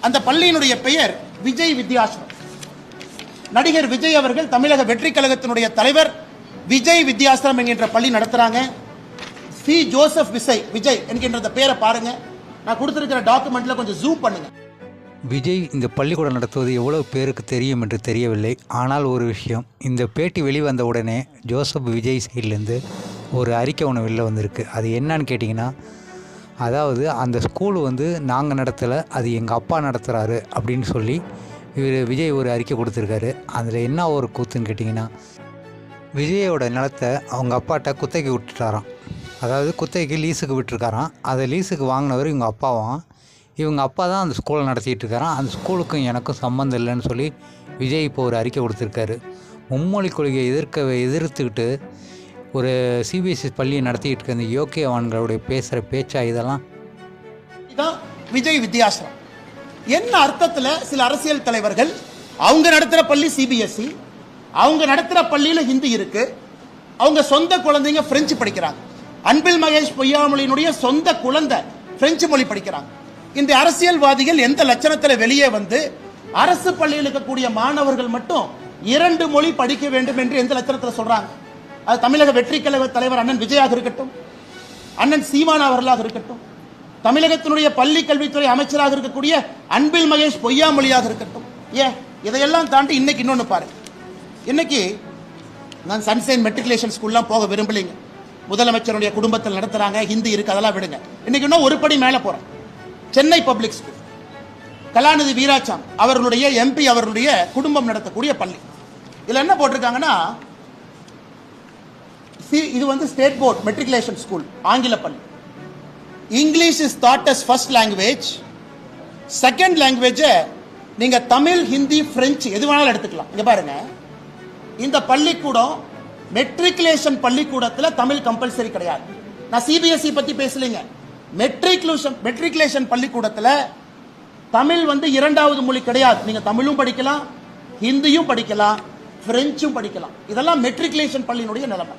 அந்த பள்ளியினுடைய பெயர் விஜய் வித்யாசிரம். நடிகர் விஜய் அவர்கள் தமிழக வெற்றி கழகத்தினுடைய தலைவர் விஜய் வித்யாசிரம் என்கின்ற பள்ளி நடத்துறாங்க. சி ஜோசப் விஜய் என்கின்ற பேரை பாருங்க. நான் கொடுத்திருக்கிற டாக்குமெண்ட்ல கொஞ்சம் ஜூம் பண்ணுங்க. விஜய் இந்த பள்ளிக்கூடம் நடத்துவது எவ்வளவு பேருக்கு தெரியும் என்று தெரியவில்லை. ஆனால் ஒரு விஷயம், இந்த பேட்டி வெளிவந்த உடனே ஜோசப் விஜய் சைட்லேருந்து ஒரு அறிக்கை ஒன்று வெளில வந்திருக்கு. அது என்னன்னு கேட்டிங்கன்னா, அதாவது அந்த ஸ்கூல் நாங்கள் நடத்தலை, அது எங்கள் அப்பா நடத்துகிறாரு அப்படின்னு சொல்லி விஜய் ஒரு அறிக்கை கொடுத்துருக்காரு. அதில் என்ன ஒரு கூத்துன்னு கேட்டிங்கன்னா, விஜயோட நிலத்தை அவங்க அப்பாட்ட குத்தகைக்கு விட்டுட்டாராம். அதாவது குத்தகைக்கு லீஸுக்கு விட்டுருக்காராம். அதை லீஸுக்கு வாங்கினவர் இவங்க அப்பாவாம். இவங்க அப்பா தான் அந்த ஸ்கூலை நடத்திட்டு இருக்காராம். அந்த ஸ்கூலுக்கும் எனக்கும் சம்மந்தம் இல்லைன்னு சொல்லி விஜய் இப்போ ஒரு அறிக்கை கொடுத்துருக்காரு. மும்மொழி கொள்கையை எதிர்த்துக்கிட்டு ஒரு சிபிஎஸ்சி பள்ளியை நடத்திட்டு இருக்க இந்த யோக்கியவான்களுடைய பேசுகிற பேச்சா இதெல்லாம்? இதுதான் விஜய் வித்யாசிரம். என்ன அர்த்தத்தில் சில அரசியல் தலைவர்கள் அவங்க நடத்துகிற பள்ளி சிபிஎஸ்சி, அவங்க நடத்துகிற பள்ளியில் ஹிந்தி இருக்கு, அவங்க சொந்த குழந்தைங்க பிரெஞ்சு படிக்கிறாங்க. அன்பில் மகேஷ் பொய்யாமொழியினுடைய சொந்த குழந்தை பிரெஞ்சு மொழி படிக்கிறாங்க. இந்த அரசியல்வாதிகள் எந்த லட்சணத்தில் வெளியே வந்து அரசு பள்ளியில் இருக்கக்கூடிய மாணவர்கள் மட்டும் 2 மொழி படிக்க வேண்டும் என்று எந்த லட்சணத்தில் சொல்றாங்க? அது தமிழக வெற்றி கழக தலைவர் அண்ணன் விஜயாக இருக்கட்டும், அண்ணன் சீமான் அவர்களாக இருக்கட்டும், தமிழகத்தினுடைய பள்ளி கல்வித்துறை அமைச்சராக இருக்கக்கூடிய அன்பில் மகேஷ் பொய்யாமொழியாக இருக்கட்டும். இதையெல்லாம் தாண்டி இன்னைக்கு இன்னொன்னு பாருங்க. இன்னைக்கு நான் சன்சைன் மெட்ரிகுலேஷன் ஸ்கூல்லாம் போக விரும்பலைங்க. முதலமைச்சருடைய குடும்பத்தில் நடத்துறாங்க, ஹிந்தி இருக்கு, அதெல்லாம் விடுங்க. இன்னைக்கு இன்னும் ஒரு படி மேலே போறேன். சென்னை பப்ளிக் ஸ்கூல், கலாநிதி வீராசாமி அவர்களுடைய எம்பி அவர்களுடைய குடும்பம் நடத்தக்கூடிய பள்ளி. இதுல என்ன போட்டிருக்காங்கன்னா, இது ஸ்டேட் போர்ட் மெட்ரிகுலேஷன் ஸ்கூல், ஆங்கில பள்ளி. English is taught as first language. Second language நீங்க தமிழ், ஹிந்தி, பிரெஞ்சு எது வேணாலும் எடுத்துக்கலாம். இங்க பாருங்க, இந்த பள்ளிக்கூடம் மெட்ரிகுலேஷன் பள்ளிக்கூடத்தில் தமிழ் கம்பல்சரி கிடையாது. நான் சிபிஎஸ்இ பத்தி பேசலைங்க. மெட்ரிகுலேஷன் பள்ளிக்கூடத்தில் தமிழ் 2வது மொழி கிடையாது. நீங்க தமிழும் படிக்கலாம், ஹிந்தியும் படிக்கலாம், பிரெஞ்சும் படிக்கலாம். இதெல்லாம் மெட்ரிகுலேஷன் பள்ளியினுடைய நிலைமை.